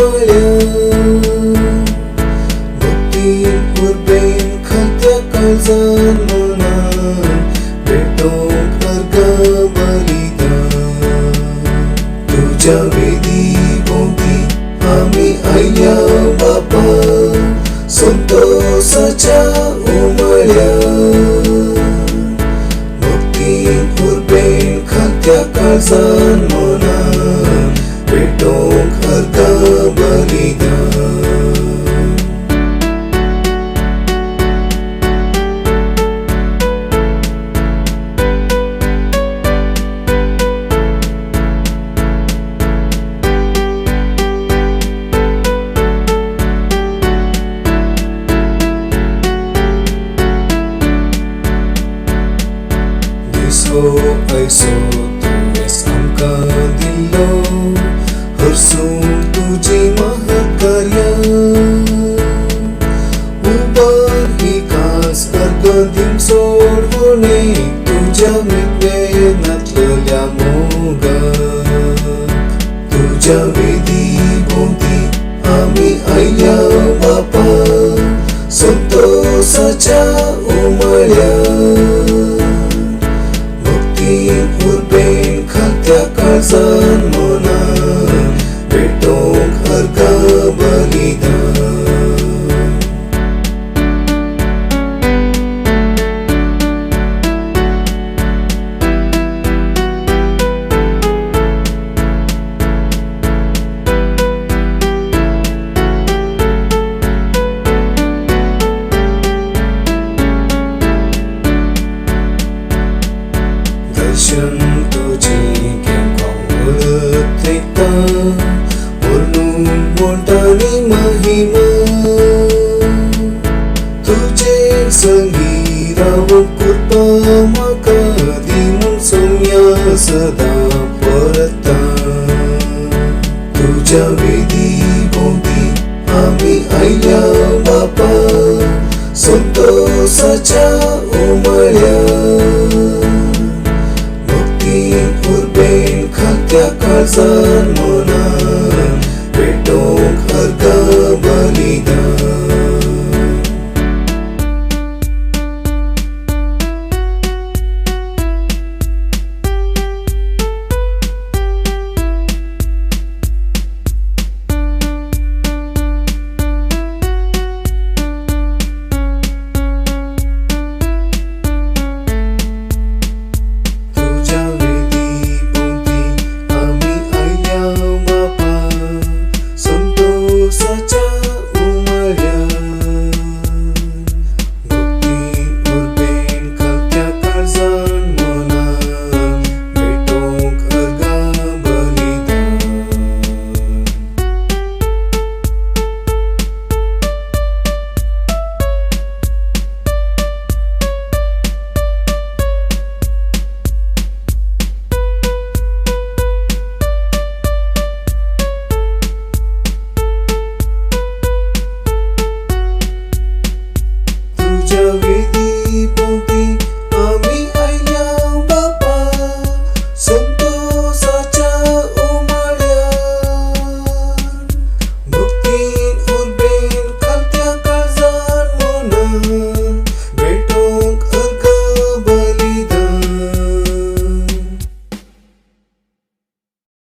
उमळ्या भक्तीन उर्बेन खात्या काळजान मनान भेटोंक अर्घ बलिदान तुझ्या वेदी भोवती आमी आयल्या बापा संतोषाच्या उमळ्या भक्तीन उर्बेन खात्या काळजान मनान भेटोंक अर्घ बलिदान दिसो ऐसो तुवेंस आमकां दिल्लो हरसून तुजी महत् कार्यां उबार ही खास अर्घ दिवंक सोड होळेक तुज्या मितवेनांतल्या मोगाक तुज्या वेदी भोवती आमी आयल्या बापा संतोषाच्या उमळ्या उर्बेन खात्या काळजान मनान भेटोंक अर्घ बलिदान दर्शन तुझे घेवंक वळखता वर्णून मोटानी महिमा तुझे संगी रावंक कृपा म्हाका दी म्हूण सोम्या सदां परता तुज्या वेदी भोवती आमी आयल्या बापा संतोषाच्या उमळ्या उर्बेन खात्या काळजान मनान भेटोंक अर्घ बलिदान